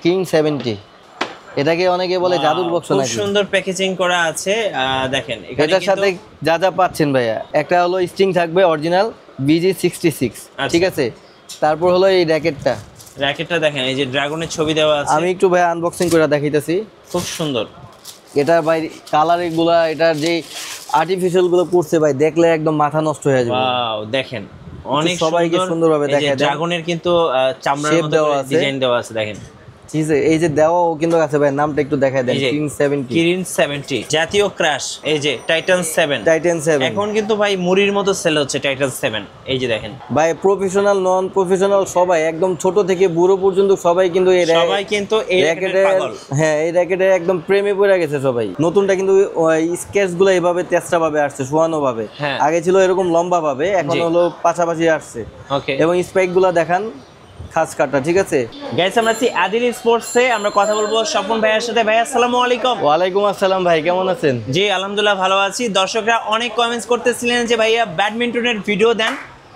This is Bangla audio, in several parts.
কিং 70, এটাকে অনেকে বলে জাদুর বক্স নাকি। খুব সুন্দর প্যাকেজিং করা আছে। দেখেন এটার সাথে যা যা পাচ্ছেন ভাইয়া, একটা হলো স্ট্রিং থাকবে অরিজিনাল BG66, ঠিক আছে। তারপর হলো এই র্যাকেটটা দেখেন, এই যে ড্রাগনের ছবি দেওয়া আছে। আমি একটু ভাইয়া আনবক্সিং করে দেখাইতেছি। খুব সুন্দর এটা ভাই কালার গুলা, এটার যে আর্টিফিশিয়াল গুলো করছে ভাই, দেখলে একদম মাথা নষ্ট হয়ে যাবে। ওয়াও, দেখেন অনেক সবাইকে সুন্দরভাবে দেখায় দেন। ড্রাগনের কিন্তু চামড়ার মতো ডিজাইন দেওয়া আছে দেখেন। ঠিক আছে, এই যে দেওয়াও কিন্তু আছে ভাই, নামটা একটু দেখায় দেন। কিং 70 জাতীয় ক্রাশ, এই যে টাইটান 7 এখন কিন্তু ভাই মুড়ির মতো সেল হচ্ছে টাইটান 7। এই যে দেখেন ভাই, প্রফেশনাল নন প্রফেশনাল সবাই, একদম ছোট থেকে বুড়ো পর্যন্ত সবাই কিন্তু এই র্যাকেটের পাগল। হ্যাঁ, এই র্যাকেটের একদম প্রেমে পড়ে গেছে সবাই। নতুনটা কিন্তু স্কেচ গুলো এইভাবে তেস্তা ভাবে আসছে, শোয়ানো ভাবে। আগে ছিল এরকম লম্বা ভাবে, এখন হলো পাশাপাশি আসছে। এবং স্পাইক গুলা দেখান খাস কাটা, ঠিক আছে। গাইস, আমরা আছি আদিল স্পোর্টসে, আমরা কথা বলবো স্বপন ভাইয়ের সাথে। ভাই আসসালামু আলাইকুম। ওয়ালাইকুম আসসালাম ভাই, কেমন আছেন? জি আলহামদুলিল্লাহ ভালো আছি। দর্শকরা অনেক কমেন্টস করতেছিলেন যে ভাইয়া ব্যাডমিন্টনের ভিডিও দেন।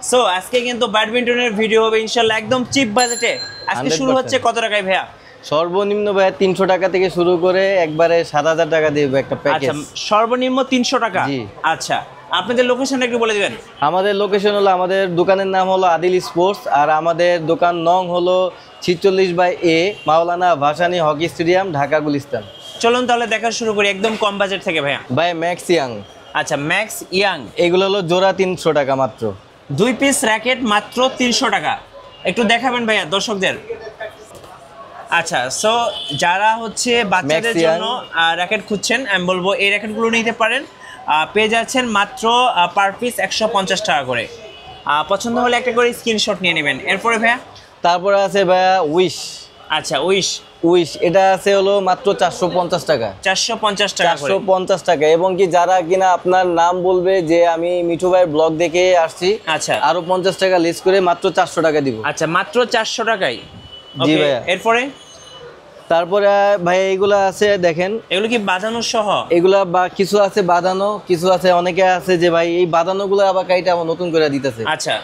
সো আজকে কিন্তু ব্যাডমিন্টনের ভিডিও হবে ইনশাআল্লাহ একদম চিপ বাজেটে। আজকে শুরু হচ্ছে কত টাকায় ভাইয়া? সর্বনিম্ন ভাইয়া 300 টাকা থেকে শুরু করে একবারে 7000 টাকা দিয়ে একটা প্যাকেজ। আচ্ছা, সর্বনিম্ন 300 টাকা। জি। আচ্ছা, আপনাদের লোকেশনটা একটু বলে দিবেন। আমাদের লোকেশন হলো, আমাদের দোকানের নাম হলো আদিল স্পোর্টস, আর আমাদের দোকান নং হলো 46/A, মাওলানা ভাসানী হকি স্টেডিয়াম, ঢাকা গুলিস্তান। চলুন তাহলে দেখা শুরু করি একদম কম বাজেট থেকে ভাইয়া। ভাই ম্যাক্স ইয়াং। আচ্ছা, ম্যাক্স ইয়াং, এগুলো হলো জোড়া 300 টাকা মাত্র। 2 পিস র্যাকেট মাত্র 300 টাকা। একটু দেখাবেন ভাইয়া দর্শকদের। আচ্ছা, সো যারা হচ্ছে বাচ্চাদের জন্য র্যাকেট খুঁজছেন, আমি বলবো এই র্যাকেটগুলো নিতে পারেন। পেয়ে যাচ্ছেন মাত্র পার পিস 150 টাকা করে। পছন্দ হলে একটা করে স্ক্রিনশট নিয়ে নেবেন। এরপরে ভাইয়া তারপরে আছে ভাইয়া উইশ। আচ্ছা, উইশ এটা আছে হলো মাত্র 450 টাকা। 450 টাকা করে। 450 টাকা। এবং কি যারা কিনা আপনার নাম বলবে যে আমি মিঠু ভাইয়ের ব্লগ দেখে আসছি, আচ্ছা, আরো 50 টাকা লেস করে মাত্র 400 টাকা দিব। আচ্ছা, মাত্র 400 টাকায়। জি ভাইয়া। এরপরে তারপরে ভাই এইগুলা আছে দেখেন, এগুলো কি বাঁধানো সহ? এগুলা বা কিছু আছে বাঁধানো, কিছু আছে, অনেকে আছে যে ভাই এই বাঁধানো গুলো আবার কাইটা আবার নতুন করে দিতেছে। আচ্ছা,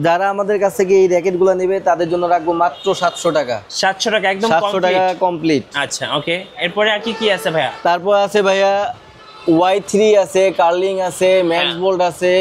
যারা আমাদের কাছ থেকে এই র্যাকেট গুলা নেবে তাদের জন্য রাখবো মাত্র 700 টাকা। 700 টাকা একদম 700 টাকা কমপ্লিট। আচ্ছা, ওকে। এরপরে আর কি আছে ভাইয়া? তারপর আছে ভাইয়া Y3 আছে, কার্লিং আছে, ম্যাক্স বোল্ট আছে,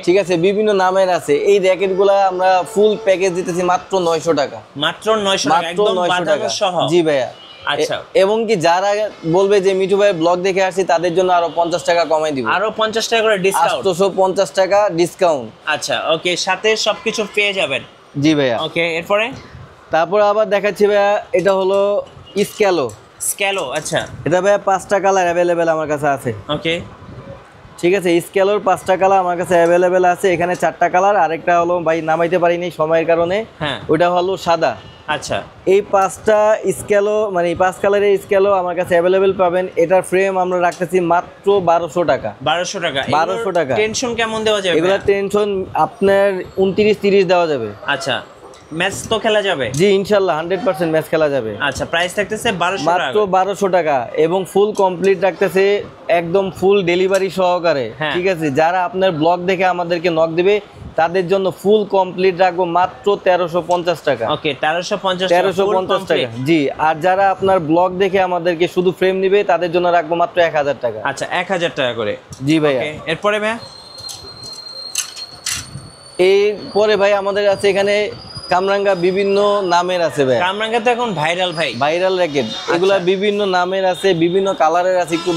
ঠিক আছে, বিভিন্ন নামের আছে। এই র্যাকেট গুলা আমরা ফুল প্যাকেজ দিতেছি মাত্র 900 টাকা। মাত্র 900 টাকা একদম বাঁধানো সহ। জি ভাইয়া। আচ্ছা, এবং কি যারা বলবে যে মিঠু ভাই ব্লগ দেখে আসছি, তাদের জন্য আরো 50 টাকা কমাই দিব। আরো 50 টাকা করে ডিসকাউন্ট। 850 টাকা ডিসকাউন্ট। আচ্ছা, ওকে, সাথে সবকিছু পেয়ে যাবেন। জি ভাইয়া। ওকে, এরপরে তারপর আবার দেখাচ্ছি ভাইয়া, এটা হলো স্ক্যালো। আচ্ছা, এটা ভাইয়া 5টা কালার অ্যাভেলেবেল আমার কাছে আছে। ওকে, ঠিক আছে, স্ক্যালোর 5টা কালার আমার কাছে অ্যাভেলেবেল আছে। এখানে 4টা কালার, আরেকটা হলো ভাই নামাইতে পারিনি সময়ের কারণে, ওইটা হলো সাদা। আচ্ছা, এই 5টা স্ক্যালো, মানে 5 কালারের স্ক্যালো আমার কাছে অ্যাভেলেবেল পাবেন। এটার ফ্রেম আমরা রাখতেছি মাত্র 1200 টাকা। 1200 টাকা। 1200 টাকা। টেনশন কেমন দেওয়া যাবে? এগুলা টেনশন আপনার 29-30 দেওয়া যাবে। আচ্ছা, ম্যাচ তো খেলা যাবে? জি ইনশাআল্লাহ 100% ম্যাচ খেলা যাবে। আচ্ছা, প্রাইস থাকতেছে 1200 টাকা, মাত্র 1200 টাকা। এবং ফুল কমপ্লিট রাখতেছে একদম ফুল ডেলিভারি সহকারে। ঠিক আছে, যারা আপনার ব্লগ দেখে আমাদেরকে নক দিবে তাদের জন্য ফুল কমপ্লিট রাখবো মাত্র 1350 টাকা। ওকে, 1350 টাকা। জি, আর যারা আপনার ব্লগ দেখে আমাদেরকে শুধু ফ্রেম নিবে তাদের জন্য রাখবো মাত্র 1000 টাকা। আচ্ছা, 1000 টাকা করে। জি ভাইয়া। এরপরে ভাইয়া, এরপরে ভাই আমাদের আছে এখানে কামরাঙ্গা, বিভিন্ন নামের আছে ভাই। কামরাঙ্গা তো এখন ভাইরাল র্যাকেট। এগুলা বিভিন্ন নামের আছে, বিভিন্ন কালারের আছে। একটু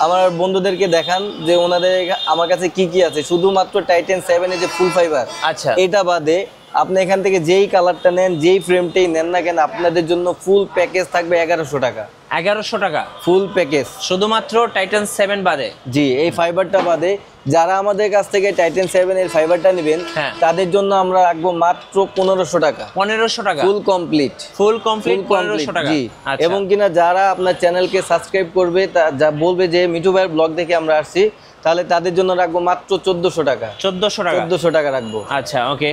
আমার বন্ধুদেরকে দেখান যে ওনাদের আমার কাছে কি কি আছে। শুধুমাত্র টাইটান 7 এর যে ফুল ফাইবার, আচ্ছা, এটা বাদে আপনি এখান থেকে যেই কালারটা নেন, যেই ফ্রেমটাই নেন না কেন, আপনাদের জন্য ফুল প্যাকেজ থাকবে 1100 টাকা। 1100 টাকা ফুল প্যাকেজ, শুধুমাত্র টাইটান 7 বাদে। জি, এই ফাইবারটা বাদে যারা আমাদের কাছ থেকে টাইটান 7 এর ফাইবারটা নেবেন তাদের জন্য আমরা রাখবো মাত্র 1500 টাকা। 1500 টাকা ফুল কমপ্লিট 1500 টাকা। জি, এবং কিনা যারা আপনার চ্যানেলকে সাবস্ক্রাইব করবে, যা বলবে যে মিঠু ভাইয়ের ব্লগ দেখে আমরা আসছি, তাহলে তাদের জন্য রাখবো মাত্র 1400 টাকা। 1400 টাকা। 1400 টাকা রাখবো। আচ্ছা, ওকে।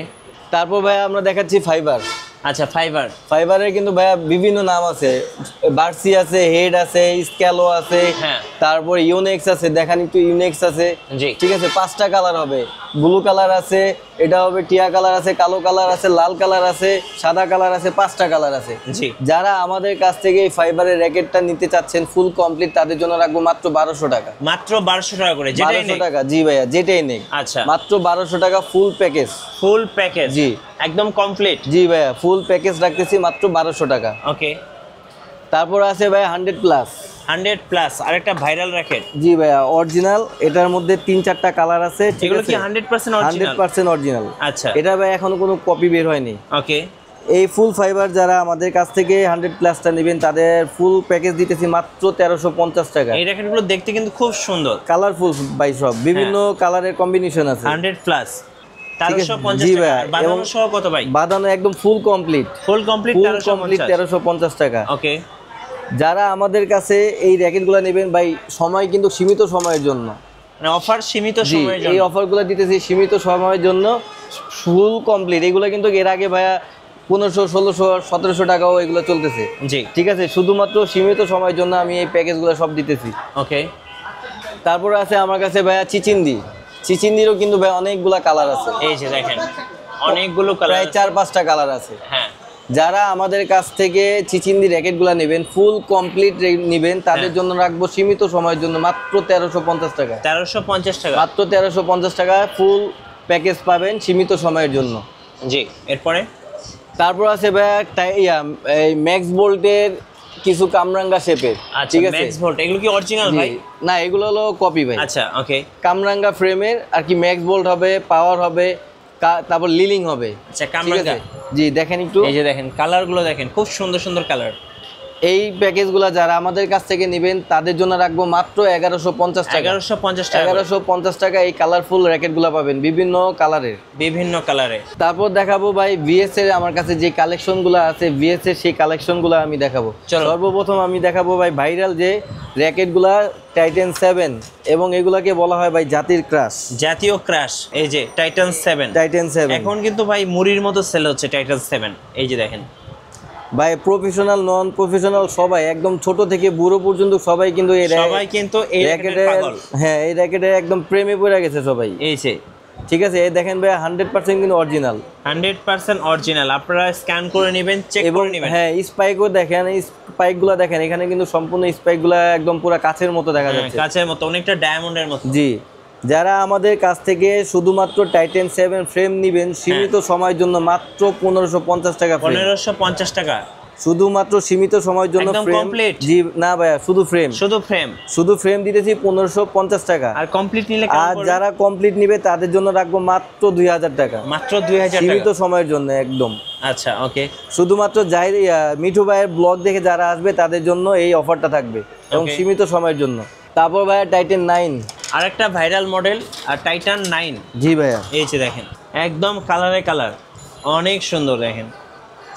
তারপর ভাই আমরা দেখাচ্ছি ফাইবার। আচ্ছা ফাইবারের কিন্তু ভাইয়া বিভিন্ন নাম আছে, বার্সি আছে, হেড আছে, স্ক্যালো আছে, হ্যাঁ। তারপর ইউনেক্স আছে, দেখান একটু ইউনেক্স আছে, জি। ঠিক আছে। 5টা কালার হবে, ব্লু কালার আছে, এটা হবে টিয়া কালার আছে, কালো কালার আছে, লাল কালার আছে, সাদা কালার আছে, 5টা কালার আছে। জি। যারা আমাদের কাছ থেকে এই ফাইবারের র্যাকেটটা নিতে চাচ্ছেন ফুল কমপ্লিট, তাদের জন্য রাখবো মাত্র 1200 টাকা। মাত্র 1200 টাকা করে, যেটাই 1200 নেই। টাকা, জি ভাইয়া, যেটাই নেই। আচ্ছা, মাত্র 1200 টাকা ফুল প্যাকেজ। ফুল প্যাকেজ, জি। একদম কমপ্লিট। জি ভাইয়া, ফুল প্যাকেজ রাখতেছি মাত্র 1200 টাকা। ওকে। তারপর আছে ভাইয়া 100+। 100+, আরেকটা ভাইরাল র্যাকেট। জি ভাইয়া, অরিজিনাল। এটার মধ্যে 3-4টা কালার আছে, ঠিক এগুলো আছে। কি 100% অরিজিনাল? 100% অরিজিনাল। আচ্ছা, এটা ভাই এখনো কোনো কপি বের হয়নি। ওকে। এই ফুল ফাইবার যারা আমাদের কাছ থেকে 100+টা নেবেন, তাদের ফুল প্যাকেজ দিতেছি মাত্র 1350 টাকা। এই র্যাকেটগুলো দেখতে কিন্তু খুব সুন্দর, কালারফুল ভাই, সব বিভিন্ন কালারের কম্বিনেশন আছে। 100+, ঠিক আছে। 1350 জি টাকা। ভাইয়া, আর বাঁধানো সহ কত ভাই? বাঁধানো একদম full complete. Full complete full complete 1350 টাকা। ওকে। যারা আমাদের কাছে এই র্যাকেটগুলো নেবেন ভাই, সময় কিন্তু সীমিত সময়ের জন্য, মানে অফার সীমিত জি, সময়ের জন্য। এই অফারগুলো দিতেছি সীমিত সময়ের জন্য, ফুল কমপ্লিট। এগুলো কিন্তু এর আগে ভাইয়া 1500, 1600, 1700 টাকাও এগুলো চলতেছে। জি, ঠিক আছে, শুধুমাত্র সীমিত সময়ের জন্য আমি এই প্যাকেজগুলো সব দিতেছি। ওকে। তারপর আছে আমার কাছে ভাইয়া চিচিন্দিরও কিন্তু ভাই অনেকগুলা কালার আছে। এই যে দেখেন, অনেকগুলো কালার, প্রায় 4-5টা কালার আছে। হ্যাঁ। যারা আমাদের কাছ থেকে চিচিন্দি র্যাকেটগুলো নেবেন, ফুল কমপ্লিট নেবেন, তাদের জন্য রাখবো সীমিত সময়ের জন্য মাত্র 1350 টাকা। 1350 টাকা, মাত্র 1350 টাকা ফুল প্যাকেজ পাবেন সীমিত সময়ের জন্য। জি। এরপরে তারপর আছে ভাইয়া এই ম্যাক্স বোল্টের কিছু কামরাঙ্গা শেপের, আচ্ছা, ঠিক আছে। ম্যাক্স ভোল্ট, এগুলো কি অরিজিনাল জি, ভাই? না, এগুলো হলো কপি ভাই। আচ্ছা, ওকে। কামরাঙ্গা ফ্রেমের আর কি, ম্যাক্স বোল্ট হবে, পাওয়ার হবে, তারপর লিলিং হবে। আচ্ছা, ঠিক কামরাঙ্গা। আছে? জি, দেখেন একটু, এই যে দেখেন কালারগুলো, দেখেন খুব সুন্দর সুন্দর কালার। এই প্যাকেজগুলো যারা আমাদের কাছ থেকে নেবেন, তাদের জন্য রাখবো মাত্র 1150 টাকা। 1150 টাকা, 1150 টাকা এই কালারফুল র্যাকেটগুলো পাবেন বিভিন্ন কালারের। বিভিন্ন কালারে। তারপর দেখাবো ভাই ভিএস এর, আমার কাছে যে কালেকশনগুলো আছে ভিএস এর, সেই কালেকশনগুলো আমি দেখাবো। চলো। সর্বপ্রথম আমি দেখাবো ভাই ভাইরাল যে র্যাকেটগুলা, টাইটান 7, এবং এগুলাকে বলা হয় ভাই জাতির ক্রাশ, জাতীয় ক্রাশ। এই যে টাইটান 7, টাইটান 7 এখন কিন্তু ভাই মুড়ির মতো সেল হচ্ছে টাইটান 7। এই যে দেখেন ভাই, প্রফেশনাল নন প্রফেশনাল সবাই, একদম ছোট থেকে বুড়ো পর্যন্ত সবাই কিন্তু সবাই কিন্তু এই র্যাকেটের পাগল। হ্যাঁ, এই র্যাকেটের একদম প্রেমে পড়ে গেছে সবাই। এই যে, ঠিক আছে, এই দেখেন ভাই 100% কিন্তু অরিজিনাল, 100% অরিজিনাল। আপনারা স্ক্যান করে নেবেন, চেক এবং করে নেবেন। হ্যাঁ, স্পাইকও দেখেন, এই স্পাইকগুলো দেখেন, এখানে কিন্তু সম্পূর্ণ স্পাইকগুলো একদম পুরো কাচের মতো দেখা যাচ্ছে, কাচের মতো, অনেকটা ডায়মন্ডের মতো। জি। যারা আমাদের কাছ থেকে শুধুমাত্র টাইটান 7 ফ্রেম নেবেন সীমিত সময়ের জন্য মাত্র 1550 টাকা, 1550 টাকা, শুধুমাত্র সীমিত সময়ের জন্য একদম ফ্রেম। কমপ্লিট? জি না ভাইয়া, শুধু ফ্রেম, শুধু ফ্রেম দিতেছি 1550 টাকা। আর কমপ্লিট নিলে আর যারা কমপ্লিট নিবে তাদের জন্য রাখবো মাত্র 2000 টাকা, মাত্র 2000 টাকা, সীমিত সময়ের জন্য একদম। আচ্ছা, ওকে। শুধুমাত্র মিঠু ভাইয়ের ব্লগ দেখে যারা আসবে তাদের জন্য এই অফারটা থাকবে, এবং Okay. সীমিত সময়ের জন্য। তারপর ভাইয়া টাইটান 9, আরেকটা ভাইরাল মডেল, আর টাইটান 9। জি ভাইয়া, এই যে দেখেন, একদম কালারে কালার, অনেক সুন্দর দেখেন।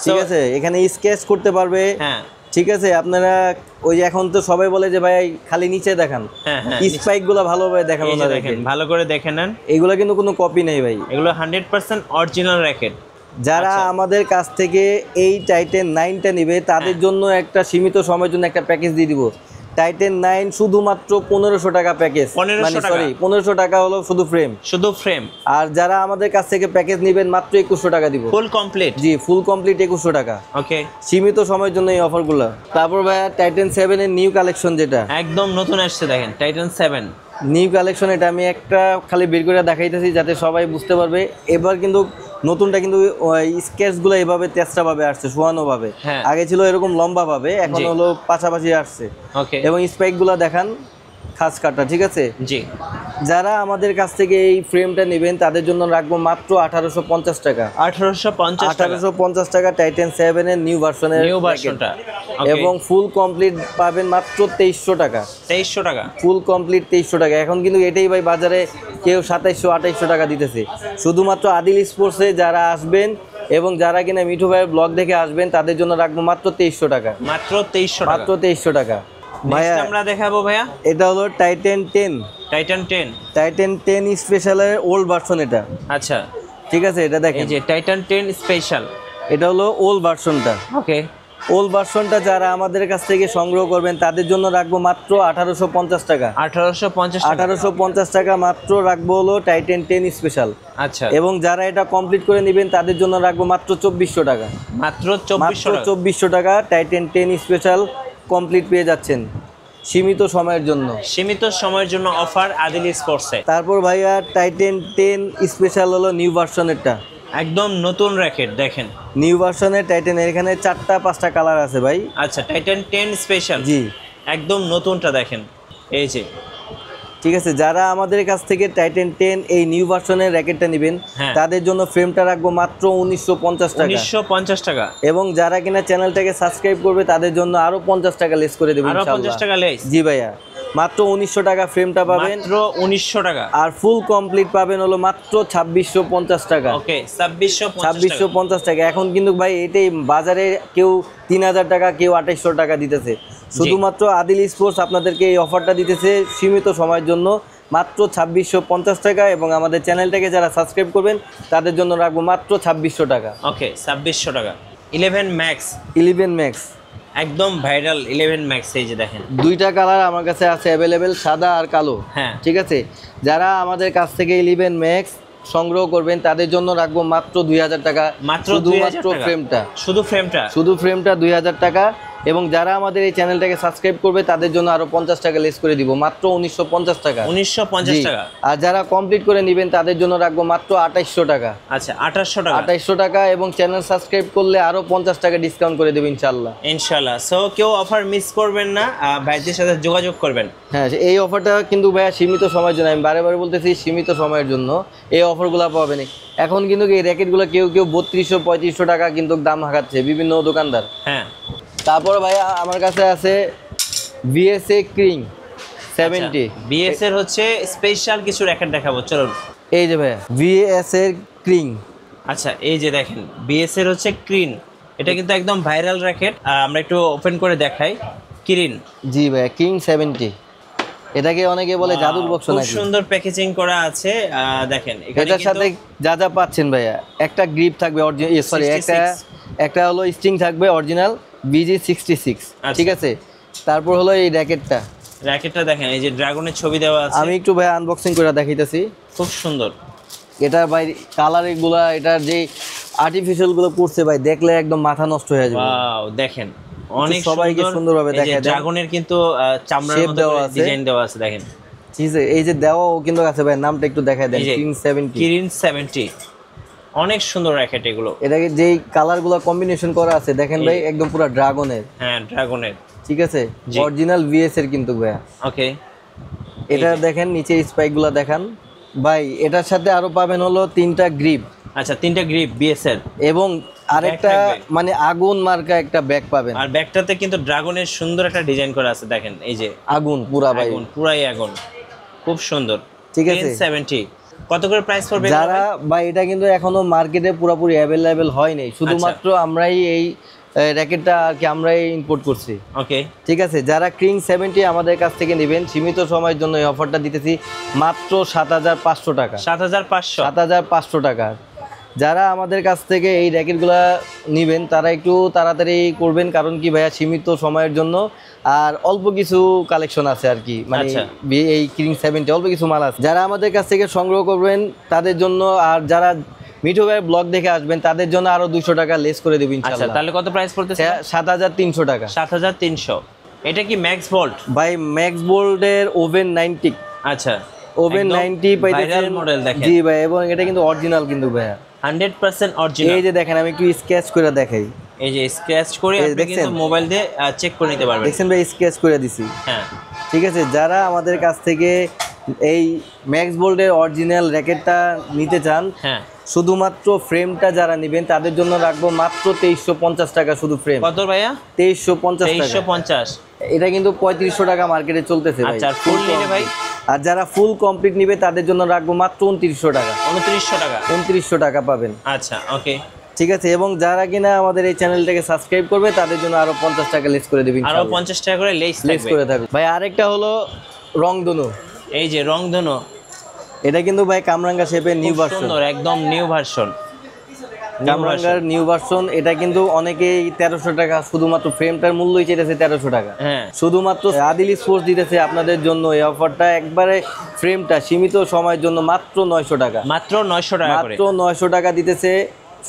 ঠিক আছে, এখানে স্কেচ করতে পারবে। হ্যাঁ, ঠিক আছে, আপনারা ওই যে এখন তো সবাই বলে যে ভাই খালি নিচে দেখান, হ্যাঁ, হ্যাঁ, স্পাইক গুলো ভালোভাবে দেখানো এই না, যে দেখেন, ভালো করে দেখে নেন। এগুলো কিন্তু কোনো কপি নেই ভাই, এগুলো 100% অরিজিনাল র্যাকেট। যারা আমাদের কাছ থেকে এই টাইটান 9টা নিবে তাদের জন্য একটা সীমিত সময়ের জন্য একটা প্যাকেজ দিয়ে দিব। টাইটান 9 শুধুমাত্র 1500 টাকা প্যাকেজ, 1500 টাকা হলো শুধু ফ্রেম। আর যারা আমাদের কাছ থেকে প্যাকেজ নেবেন মাত্র 2100 টাকা দিব, ফুল কমপ্লিট। জি, ফুল কমপ্লিট 2100 টাকা, ওকে। সীমিত সময়ের জন্য এই অফারগুলো। তারপর ভাইয়া টাইটান 7 এর নিউ কালেকশন, যেটা একদম নতুন আসছে দেখেন, টাইটান 7 নিউ কালেকশন। এটা আমি একটা খালি বের করে দেখাইতেছি যাতে সবাই বুঝতে পারবে। এবার কিন্তু নতুনটা কিন্তু স্কেচগুলো এভাবে তেস্তা ভাবে আসছে, শোয়ানো ভাবে। হ্যাঁ। আগে ছিল এরকম লম্বা ভাবে, এখন হলো পাশাপাশি আসছে। ওকে। এবং স্পাইকগুলো দেখান খাস কাটা, ঠিক আছে। জি। যারা আমাদের কাছ থেকে এই ফ্রেমটা নেবেন তাদের জন্য রাখবো মাত্র 1850 টাকা, 1850 টাকা টাইটান 7 এর নিউ ভার্সনটা, এবং ফুল কমপ্লিট পাবেন মাত্র 2300 টাকা, 2300 টাকা, ফুল কমপ্লিট 2300 টাকা। এখন কিন্তু এটাই ভাই বাজারে কেউ 2700-2800 টাকা দিতেছে। শুধুমাত্র আদিল স্পোর্টসে যারা আসবেন এবং যারা কিনা মিঠু ভাইয়ের ব্লগ দেখে আসবেন তাদের জন্য রাখবো মাত্র 2300 টাকা, মাত্র 2300 টাকা, মাত্র 2300 টাকা। ভাইয়া আমরা দেখাবো ভাইয়া, এটা হলো টাইটান 10, টাইটান 10 স্পেশালের ওল্ড ভার্সন এটা। আচ্ছা, ঠিক আছে, এটা দেখেন, এই যে টাইটান 10 স্পেশাল, এটা হলো ওল্ড ভার্সনটা। ওকে, ওল্ড ভার্সনটা যারা আমাদের কাছ থেকে সংগ্রহ করবেন তাদের জন্য রাখবো মাত্র 1850 টাকা। 1850 টাকা মাত্র রাখবো হলো টাইটেন 10 স্পেশাল। আচ্ছা, এবং যারা এটা কমপ্লিট করে নেবেন তাদের জন্য রাখবো মাত্র 2400 টাকা। মাত্র 2400 টাকা টাইটেন 10 স্পেশাল কমপ্লিট পেয়ে যাচ্ছেন সীমিত সময়ের জন্য। সীমিত সময়ের জন্য অফার আদিল স্পোর্টসে। তারপর ভাইয়া টাইটেন 10 স্পেশাল হলো নিউ ভার্সনেরটা, একদম নতুন র্যাকেট দেখেন। নিউ ভার্সনের টাইটেন, এখানে 4টা-5টা কালার আছে ভাই। আচ্ছা, টাইটেন 10 স্পেশাল, জি একদম নতুনটা দেখেন, এই যে। ঠিক আছে, যারা আমাদের কাছ থেকে টাইটেন 10 এই নিউ ভার্সনের র্যাকেটটা নেবেন তাদের জন্য ফ্রেমটা রাখবো মাত্র 1950 টাকা। 1950 টাকা। এবং যারা কিনা চ্যানেলটাকে সাবস্ক্রাইব করবে তাদের জন্য আরো 50 টাকা লেস করে দেবেন আরো ইনশাআল্লাহ। 50 টাকা লেস। জি ভাইয়া, মাত্র 1900 টাকা ফ্রেমটা পাবেন, মাত্র 1900 টাকা। আর ফুল কমপ্লিট পাবেন হলো মাত্র 2650 টাকা। ওকে, 2650 টাকা। এখন কিন্তু ভাই এটাই বাজারে কেউ 3000 টাকা, কেউ 2800 টাকা দিতেছে। শুধুমাত্র আদিল স্পোর্টস আপনাদেরকে এই অফারটা দিতেছে সীমিত সময়ের জন্য মাত্র 2650 টাকা। এবং আমাদের চ্যানেলটাকে যারা সাবস্ক্রাইব করবেন তাদের জন্য রাখবো মাত্র 2600 টাকা। ওকে, 2600 টাকা। 11 ম্যাক্স, 11 ম্যাক্স একদম ভাইরাল 11 ম্যাক্স, এই যে দেখেন। 2টা কালার আমার কাছে আছে অ্যাভেলেবেল, সাদা আর কালো। হ্যাঁ, ঠিক আছে, যারা আমাদের কাছ থেকে 11 ম্যাক্স সংগ্রহ করবেন তাদের জন্য রাখবো মাত্র 2000 টাকা। মাত্র ফ্রেমটা, শুধু ফ্রেমটা 2000 টাকা। এবং যারা আমাদের এই চ্যানেলটাকে সাবস্ক্রাইব করবে তাদের জন্য আরো 50 টাকা লেস করে দিব, মাত্র 1950 টাকা। 1950 টাকা। আর যারা কমপ্লিট করে নেবেন তাদের জন্য রাখবো মাত্র 2800 টাকা। আচ্ছা, 2800 টাকা। 2800 টাকা। এবং চ্যানেল সাবস্ক্রাইব করলে আরো 50 টাকা ডিসকাউন্ট করে দেব ইনশাআল্লাহ। ইনশাআল্লাহ। সো কেউ অফার মিস করবেন না, ভাইদের সাথে যোগাযোগ করবেন। হ্যাঁ, এই অফারটা কিন্তু ভাইয়া সীমিত সময়ের জন্য, আমি বারে বারে বলতেছি সীমিত সময়ের জন্য এই অফারগুলো পাবেন। এখন কিন্তু এই র্যাকেটগুলো কেউ 3200-3500 টাকা কিন্তু দাম হাঁকাচ্ছে বিভিন্ন দোকানদার। হ্যাঁ, তারপর ভাইয়া আমার কাছে আছে বিএসএ ক্রিং 70। বিএস এর হচ্ছে স্পেশাল কিছু র্যাকেট দেখাবো, চলুন। এই যে ভাইয়া বিএসএ ক্রিং। আচ্ছা, এই যে দেখেন বিএস এর হচ্ছে ক্রিন, এটা কিন্তু একদম ভাইরাল র্যাকেট। আমরা একটু ওপেন করে দেখাই। ক্রিন, জি ভাইয়া, কিং 70। এটাকে অনেকে বলে জাদুর বক্স। খুব সুন্দর প্যাকেজিং করা আছে, দেখেন। এটার সাথে যা যা পাচ্ছেন ভাইয়া, একটা গ্রিপ থাকবে অরিজিনাল, সরি একটা হলো স্ট্রিং থাকবে অরিজিনাল BG66। ঠিক আছে, তারপর হলো এই র্যাকেটটা দেখেন, এই যে ড্রাগনের ছবি দেওয়া আছে। আমি একটু ভাই আনবক্সিং করে দেখাইতেছি। খুব সুন্দর এটা ভাই কালার গুলা, এটার যে আর্টিফিশিয়াল গুলো করছে ভাই, দেখলে একদম মাথা নষ্ট হয়ে যাবে। ওয়াও, দেখেন অনেক সবাইকে সুন্দরভাবে দেখায়। ড্রাগনের কিন্তু চামড়ার মতো ডিজাইন দেওয়া আছে, দেখেন। ঠিক আছে, এই যে দেওয়াও কিন্তু আছে ভাই, নামটা একটু দেখায় দেন। কিং 70 অনেক সুন্দর র্যাকেট এগুলো। এটাকে যেই কালারগুলো কম্বিনেশন করা আছে দেখেন ভাই, একদম পুরো ড্রাগনের। হ্যাঁ, ড্রাগনের। ঠিক আছে, অরিজিনাল ভিএস এর কিন্তু ভাই। ওকে, এটা দেখেন নিচে স্পাইকগুলো দেখান ভাই। এটার সাথে আরো পাবেন হলো 3টা গ্রিপ। আচ্ছা, 3টা গ্রিপ বিএস এর, এবং আরেকটা মানে আগুন মার্কা একটা ব্যাগ পাবেন। আর ব্যাগটাতে কিন্তু ড্রাগনের সুন্দর একটা ডিজাইন করা আছে, দেখেন। এই যে আগুন পুরা ভাই, পুরাই আগুন, খুব সুন্দর। ঠিক আছে, 1070 কত করে প্রাইস পড়বে? যারা ভাই এটা কিন্তু এখনো মার্কেটে পুরোপুরি অ্যাভেলেবেল হয় নাই, শুধুমাত্র আমরাই এই র্যাকেটটা আর কি আমরাই ইম্পোর্ট করছি। ওকে, ঠিক আছে, যারা কিং 70 আমাদের কাছ থেকে নেবেন সীমিত সময়ের জন্য এই অফারটা দিতেছি মাত্র 7500 টাকা। 7500 টাকা। যারা আমাদের কাছ থেকে এই র্যাকেটগুলো নেবেন তারা একটু তাড়াতাড়ি করবেন, কারণ কি ভাইয়া সীমিত সময়ের জন্য আর অল্প কিছু কালেকশন আছে আর কি, মানে এই কিং 70 অল্প কিছু মাল আছে। যারা আমাদের কাছ থেকে সংগ্রহ করবেন তাদের জন্য, আর যারা মিঠু ভাই ব্লগ দেখে আসবেন তাদের জন্য আরো 200 টাকা লেস করে দেব ইনশাআল্লাহ। আচ্ছা, তাহলে কত প্রাইস পড়তেছে? 7300 টাকা। 7300। এটা কি ম্যাক্স বোল্ট? ভাই ম্যাক্স বোল্টের ওভেন 90। আচ্ছা, ওভেন 90 পাইতেছেন মডেল দেখেন। জি ভাই, এবং এটা কিন্তু অরিজিনাল কিন্তু ভাইয়া 100% অরিজিনাল। এই যে দেখেন, আমি একটু স্কেচ করে দেখাই। এই যে স্কেচ করে আপনি কিন্তু মোবাইল দিয়ে চেক করে নিতে পারবেন। দেখছেন ভাই, স্কেচ করে দিছি। হ্যাঁ, ঠিক আছে। যারা আমাদের কাছ থেকে এই ম্যাক্স বোল্টের অরিজিনাল র্যাকেটটা নিতে চান, হ্যাঁ, শুধুমাত্র ফ্রেমটা যারা নেবেন তাদের জন্য রাখবো মাত্র 2350 টাকা শুধু ফ্রেম। কত ভাইয়া? 2350 টাকা। 2350। এটা কিন্তু 3500 টাকা মার্কেটে চলতেছে ভাই। আচ্ছা, ফুল নিলে ভাই? আর যারা ফুল কমপ্লিট নিবে তাদের জন্য রাখবো মাত্র 2900 টাকা। 2900 টাকা। 2900 টাকা পাবেন। আচ্ছা, ওকে, ঠিক আছে। এবং যারা কিনা আমাদের এই চ্যানেলটাকে সাবস্ক্রাইব করবে তাদের জন্য আরো 50 টাকা লেস করে দেব ইনশাআল্লাহ। আরো 50 টাকা করে লেস করে থাকবে ভাই। আরেকটা হলো রংধনু। এই যে রংধনু, এটা কিন্তু ভাই কামরাঙ্গা শেপের নিউ ভার্সন। সুন্দর, একদম নিউ ভার্সন। কামরাঙ্গার নিউ ভার্সন, এটা কিন্তু অনেকেই 1300 টাকা, শুধুমাত্র ফ্রেমটার মূল্যই চেয়েছে 1300 টাকা। হ্যাঁ, শুধুমাত্র আদিল স্পোর্টস দিতেছে আপনাদের জন্য এই অফারটা, একবারে ফ্রেমটা সীমিত সময়ের জন্য মাত্র 900 টাকা, মাত্র 900 টাকা করে, মাত্র 900 টাকা দিতেছে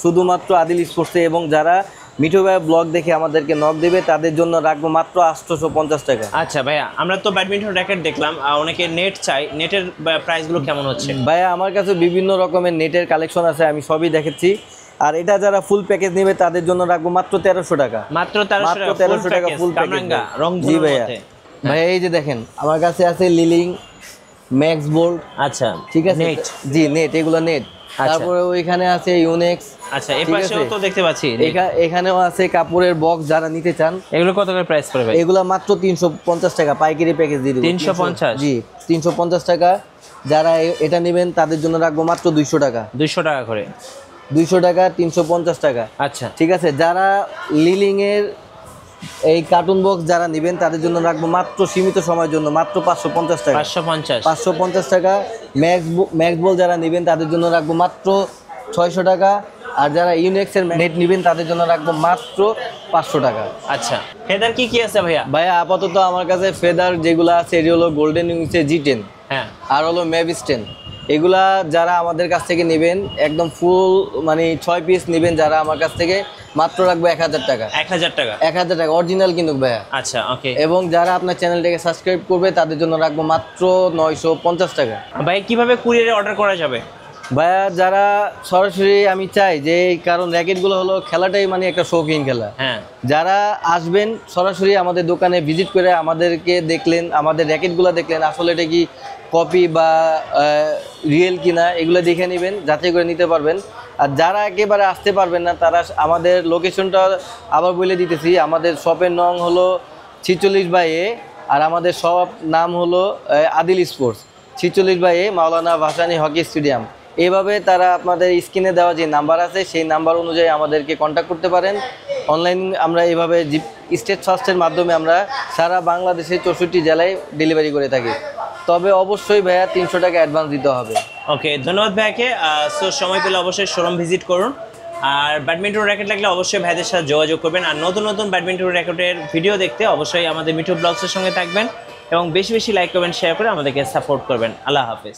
শুধুমাত্র আদিল স্পোর্টসে। এবং যারা মিঠু ভাই ব্লগ দেখে আমাদেরকে নক দেবে তাদের জন্য রাখবো মাত্র 850 টাকা। আচ্ছা ভাইয়া, আমরা তো ব্যাডমিন্টন র্যাকেট দেখলাম, অনেকে নেট চাই, নেটের প্রাইসগুলো কেমন হচ্ছে? ভাইয়া আমার কাছে বিভিন্ন রকমের নেটের কালেকশন আছে, আমি সবই দেখেছি। আর এটা যারা ফুল প্যাকেজ নেবে তাদের জন্য রাখবো মাত্র 1300 টাকা, মাত্র 1300 টাকা ফুল প্যাকেজ রং। জি ভাইয়া। ভাইয়া এই যে দেখেন আমার কাছে আছে লিলিং, ম্যাক্স বোল্ট। আচ্ছা, ঠিক আছে, নেট। জি নেট, এগুলো নেট। তারপরে ওইখানে আছে ইউনেক্স। আচ্ছা, এই পাশেও তো দেখতে পাচ্ছি, এখানেও আছে কাপড়ের বক্স যারা নিতে চান। এগুলো কত করে প্রাইস পড়বে? এগুলো মাত্র 350 টাকা পাইকারি প্যাকেজ দিয়ে দেব। 350? জি 350 টাকা। যারা এটা নেবেন তাদের জন্য রাখবো মাত্র 200 টাকা, 200 টাকা করে, 200 টাকা, 350 টাকা। আচ্ছা ঠিক আছে, যারা লিলিং এর এই কার্টুন বক্স যারা নেবেন তাদের জন্য রাখবো মাত্র সীমিত সময়ের জন্য মাত্র 550 টাকা, 550 টাকা। ম্যাক্স বল যারা নেবেন তাদের জন্য রাখবো মাত্র 600 টাকা। আর যারা ইউনেক্স এর নেট নেবেন তাদের জন্য রাখবো মাত্র 500 টাকা। আচ্ছা, ফেদার কি কি আছে ভাইয়া? ভাইয়া আপাতত আমার কাছে ফেদার যেগুলো আছে এটি হলো গোল্ডেন উইংসের G10, হ্যাঁ, আর হলো ম্যাভিস 10। এগুলা যারা আমাদের কাছ থেকে নেবেন একদম ফুল মানে 6 পিস নেবেন যারা আমার কাছ থেকে, মাত্র রাখবো 1000 টাকা, 1000 টাকা, 1000 টাকা অরিজিনাল কিন্তু ভাইয়া। আচ্ছা ওকে। এবং যারা আপনার চ্যানেলটাকে সাবস্ক্রাইব করবে তাদের জন্য রাখবো মাত্র 950 টাকা। ভাই কিভাবে কুরিয়ারে অর্ডার করা যাবে? ভাইয়া যারা সরাসরি, আমি চাই যে, কারণ র্যাকেটগুলো হলো খেলাটাই মানে একটা শৌখিন খেলা। হ্যাঁ, যারা আসবেন সরাসরি আমাদের দোকানে ভিজিট করে আমাদেরকে দেখলেন, আমাদের র্যাকেটগুলো দেখলেন আসলে এটা কি কপি বা রিয়েল কিনা এগুলো দেখে নেবেন, যাচাই করে নিতে পারবেন। আর যারা একেবারে আসতে পারবেন না তারা আমাদের লোকেশনটা আবার বলে দিতেছি, আমাদের শপের নং হলো 46/A, আর আমাদের শপ নাম হলো আদিল স্পোর্টস, 46/A, মাওলানা ভাসানী হকি স্টেডিয়াম। এইভাবে তারা আপনাদের স্ক্রিনে দেওয়া যে নাম্বার আছে সেই নাম্বার অনুযায়ী আমাদেরকে কন্ট্যাক্ট করতে পারেন। অনলাইন আমরা এইভাবে স্টেট ফার্স্টের মাধ্যমে আমরা সারা বাংলাদেশের 64 জেলায় ডেলিভারি করে থাকি। তবে অবশ্যই ভাইয়া 300 টাকা অ্যাডভান্স দিতে হবে। ওকে, ধন্যবাদ ভাইয়াকে। সো সময় পেলে অবশ্যই শোরুম ভিজিট করুন। আর ব্যাডমিন্টন র্যাকেট লাগলে অবশ্যই ভাইদের সাথে যোগাযোগ করবেন। আর নতুন নতুন ব্যাডমিন্টন র্যাকেটের ভিডিও দেখতে অবশ্যই আমাদের মিঠু ব্লগসের সঙ্গে থাকবেন এবং বেশি বেশি লাইক করবেন, শেয়ার করে আমাদেরকে সাপোর্ট করবেন। আল্লাহ হাফেজ।